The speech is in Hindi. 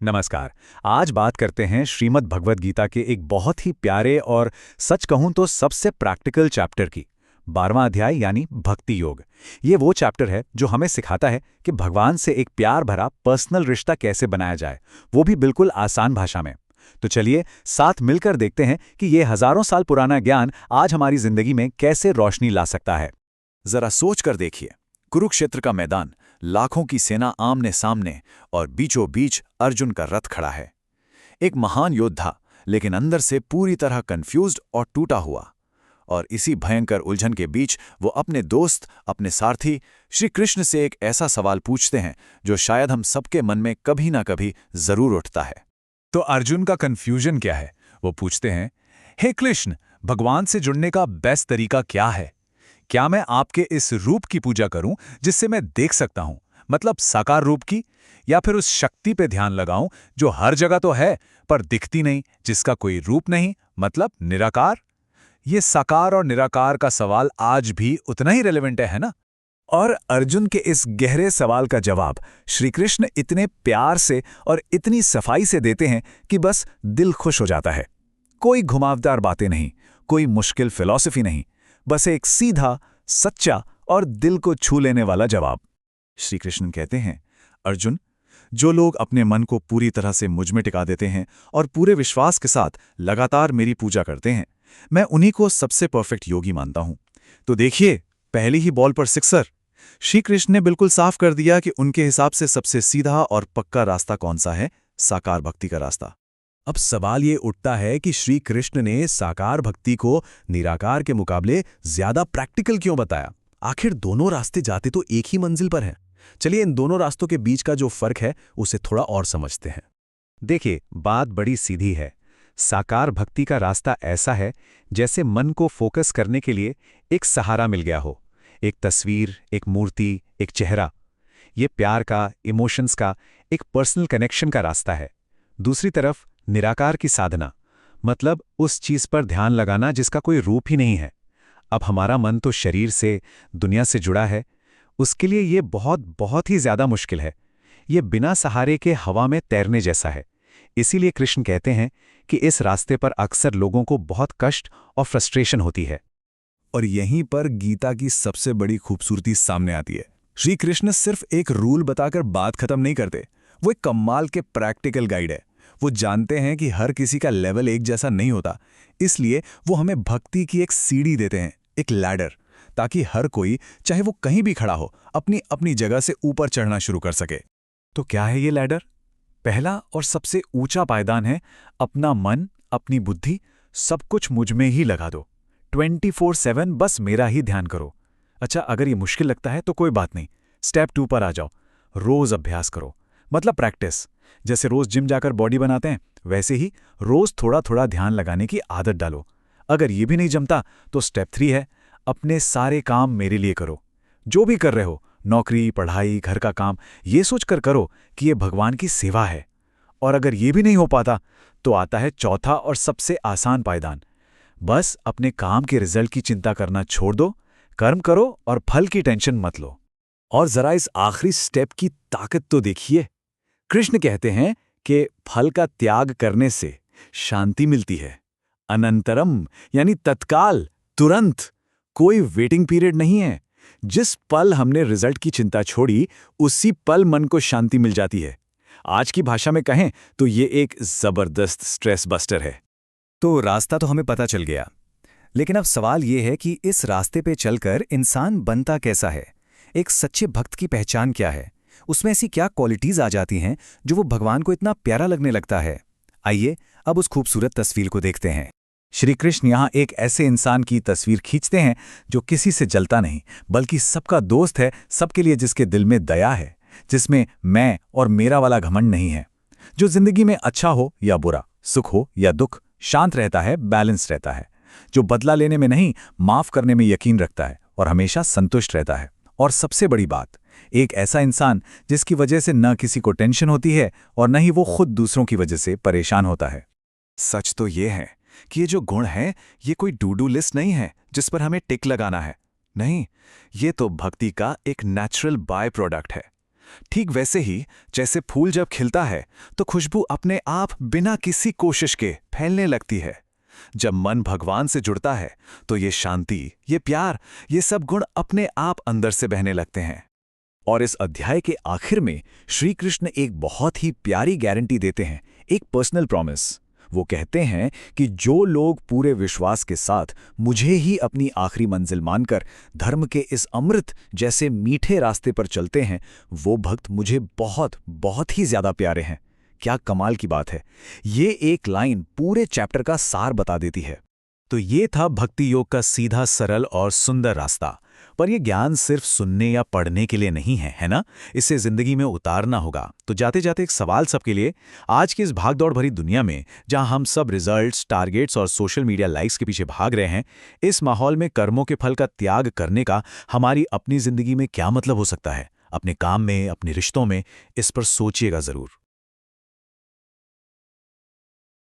नमस्कार। आज बात करते हैं श्रीमद् भगवद गीता के एक बहुत ही प्यारे और सच कहूं तो सबसे प्रैक्टिकल चैप्टर की। 12वां अध्याय यानी भक्ति योग। ये वो चैप्टर है जो हमें सिखाता है कि भगवान से एक प्यार भरा पर्सनल रिश्ता कैसे बनाया जाए, वो भी बिल्कुल आसान भाषा में। तो चलिए साथ मिलकर देखते हैं कि ये हजारों साल पुराना ज्ञान आज हमारी जिंदगी में कैसे रोशनी ला सकता है। जरा सोच कर देखिए, कुरुक्षेत्र का मैदान, लाखों की सेना आमने सामने और बीचों बीच अर्जुन का रथ खड़ा है। एक महान योद्धा, लेकिन अंदर से पूरी तरह कंफ्यूज्ड और टूटा हुआ। और इसी भयंकर उलझन के बीच वो अपने दोस्त, अपने सारथी श्री कृष्ण से एक ऐसा सवाल पूछते हैं जो शायद हम सबके मन में कभी ना कभी जरूर उठता है। तो अर्जुन का कंफ्यूजन क्या है? वो पूछते हैं, हे कृष्ण, भगवान से जुड़ने का बेस्ट तरीका क्या है? क्या मैं आपके इस रूप की पूजा करूं जिससे मैं देख सकता हूं, मतलब साकार रूप की, या फिर उस शक्ति पे ध्यान लगाऊं जो हर जगह तो है पर दिखती नहीं, जिसका कोई रूप नहीं, मतलब निराकार? ये साकार और निराकार का सवाल आज भी उतना ही रेलेवेंट है ना? और अर्जुन के इस गहरे सवाल का जवाब श्री कृष्ण इतने प्यार से और इतनी सफाई से देते हैं कि बस दिल खुश हो जाता है। कोई घुमावदार बातें नहीं, कोई मुश्किल फिलॉसफी नहीं, बस एक सीधा, सच्चा और दिल को छू लेने वाला जवाब। श्री कृष्ण कहते हैं, अर्जुन, जो लोग अपने मन को पूरी तरह से मुझ में टिका देते हैं और पूरे विश्वास के साथ लगातार मेरी पूजा करते हैं, मैं उन्हीं को सबसे परफेक्ट योगी मानता हूं। तो देखिए, पहली ही बॉल पर सिक्सर। श्री कृष्ण ने बिल्कुल साफ कर दिया कि उनके हिसाब से सबसे सीधा और पक्का रास्ता कौन सा है, साकार भक्ति का रास्ता। अब सवाल ये उठता है कि श्री कृष्ण ने साकार भक्ति को निराकार के मुकाबले ज्यादा प्रैक्टिकल क्यों बताया? आखिर दोनों रास्ते जाते तो एक ही मंजिल पर हैं। चलिए इन दोनों रास्तों के बीच का जो फर्क है उसे थोड़ा और समझते हैं। देखिए, बात बड़ी सीधी है। साकार भक्ति का रास्ता ऐसा है जैसे मन को फोकस करने के लिए एक सहारा मिल गया हो, एक तस्वीर, एक मूर्ति, एक चेहरा। ये प्यार का, इमोशंस का, एक पर्सनल कनेक्शन का रास्ता है। दूसरी तरफ निराकार की साधना, मतलब उस चीज पर ध्यान लगाना जिसका कोई रूप ही नहीं है। अब हमारा मन तो शरीर से, दुनिया से जुड़ा है, उसके लिए ये बहुत ही ज्यादा मुश्किल है। ये बिना सहारे के हवा में तैरने जैसा है। इसीलिए कृष्ण कहते हैं कि इस रास्ते पर अक्सर लोगों को बहुत कष्ट और फ्रस्ट्रेशन होती है। और यहीं पर गीता की सबसे बड़ी खूबसूरती सामने आती है। श्री कृष्ण सिर्फ एक रूल बताकर बात खत्म नहीं करते, वो एक कमाल के प्रैक्टिकल गाइड है। वो जानते हैं कि हर किसी का लेवल एक जैसा नहीं होता, इसलिए वो हमें भक्ति की एक सीढ़ी देते हैं, एक लैडर, ताकि हर कोई, चाहे वो कहीं भी खड़ा हो, अपनी अपनी जगह से ऊपर चढ़ना शुरू कर सके। तो क्या है ये लैडर? पहला और सबसे ऊंचा पायदान है अपना मन, अपनी बुद्धि, सब कुछ मुझ में ही लगा दो। 24/7 बस मेरा ही ध्यान करो। अच्छा, अगर ये मुश्किल लगता है तो कोई बात नहीं, स्टेप 2 पर आ जाओ। रोज अभ्यास करो, मतलब प्रैक्टिस। जैसे रोज जिम जाकर बॉडी बनाते हैं, वैसे ही रोज थोड़ा थोड़ा ध्यान लगाने की आदत डालो। अगर ये भी नहीं जमता तो स्टेप 3 है, अपने सारे काम मेरे लिए करो। जो भी कर रहे हो, नौकरी, पढ़ाई, घर का काम, ये सोचकर करो कि ये भगवान की सेवा है। और अगर ये भी नहीं हो पाता तो आता है चौथा और सबसे आसान पायदान। बस अपने काम के रिजल्ट की चिंता करना छोड़ दो, कर्म करो और फल की टेंशन मत लो। और जरा इस आखिरी स्टेप की ताकत तो देखिए। कृष्ण कहते हैं कि फल का त्याग करने से शांति मिलती है। अनंतरम यानी तत्काल, तुरंत, कोई वेटिंग पीरियड नहीं है। जिस पल हमने रिजल्ट की चिंता छोड़ी, उसी पल मन को शांति मिल जाती है। आज की भाषा में कहें तो ये एक जबरदस्त स्ट्रेस बस्टर है। तो रास्ता तो हमें पता चल गया, लेकिन अब सवाल ये है कि इस रास्ते पे चलकर इंसान बनता कैसा है? एक सच्चे भक्त की पहचान क्या है? उसमें ऐसी क्या क्वालिटीज आ जाती हैं जो वो भगवान को इतना प्यारा लगने लगता है? आइए अब उस खूबसूरत तस्वीर को देखते हैं। श्री कृष्ण यहाँ एक ऐसे इंसान की तस्वीर खींचते हैं जो किसी से जलता नहीं, बल्कि सबका दोस्त है, सबके लिए, जिसके दिल में दया है, जिसमें मैं और मेरा वाला घमंड नहीं है, जो जिंदगी में अच्छा हो या बुरा, सुख हो या दुख, शांत रहता है, बैलेंस रहता है, जो बदला लेने में नहीं, माफ करने में यकीन रखता है और हमेशा संतुष्ट रहता है। और सबसे बड़ी बात, एक ऐसा इंसान जिसकी वजह से न किसी को टेंशन होती है और न ही वो खुद दूसरों की वजह से परेशान होता है। सच तो ये है कि ये जो गुण है, ये कोई टू डू लिस्ट नहीं है जिस पर हमें टिक लगाना है। नहीं, ये तो भक्ति का एक नेचुरल बाय प्रोडक्ट है। ठीक वैसे ही जैसे फूल जब खिलता है तो खुशबू अपने आप बिना किसी कोशिश के फैलने लगती है। जब मन भगवान से जुड़ता है तो ये शांति, ये प्यार, ये सब गुण अपने आप अंदर से बहने लगते हैं। और इस अध्याय के आखिर में श्री कृष्ण एक बहुत ही प्यारी गारंटी देते हैं, एक पर्सनल प्रॉमिस। वो कहते हैं कि जो लोग पूरे विश्वास के साथ मुझे ही अपनी आखिरी मंजिल मानकर धर्म के इस अमृत जैसे मीठे रास्ते पर चलते हैं, वो भक्त मुझे बहुत बहुत ही ज्यादा प्यारे हैं। क्या कमाल की बात है! ये एक लाइन पूरे चैप्टर का सार बता देती है। तो ये था भक्ति योग का सीधा, सरल और सुंदर रास्ता। पर यह ज्ञान सिर्फ सुनने या पढ़ने के लिए नहीं है, है ना? इसे जिंदगी में उतारना होगा। तो जाते जाते एक सवाल सबके लिए, आज की इस भागदौड़ भरी दुनिया में जहां हम सब रिजल्ट्स, टारगेट्स और सोशल मीडिया लाइक्स के पीछे भाग रहे हैं, इस माहौल में कर्मों के फल का त्याग करने का हमारी अपनी जिंदगी में क्या मतलब हो सकता है? अपने काम में, अपने रिश्तों में, इस पर सोचिएगा जरूर।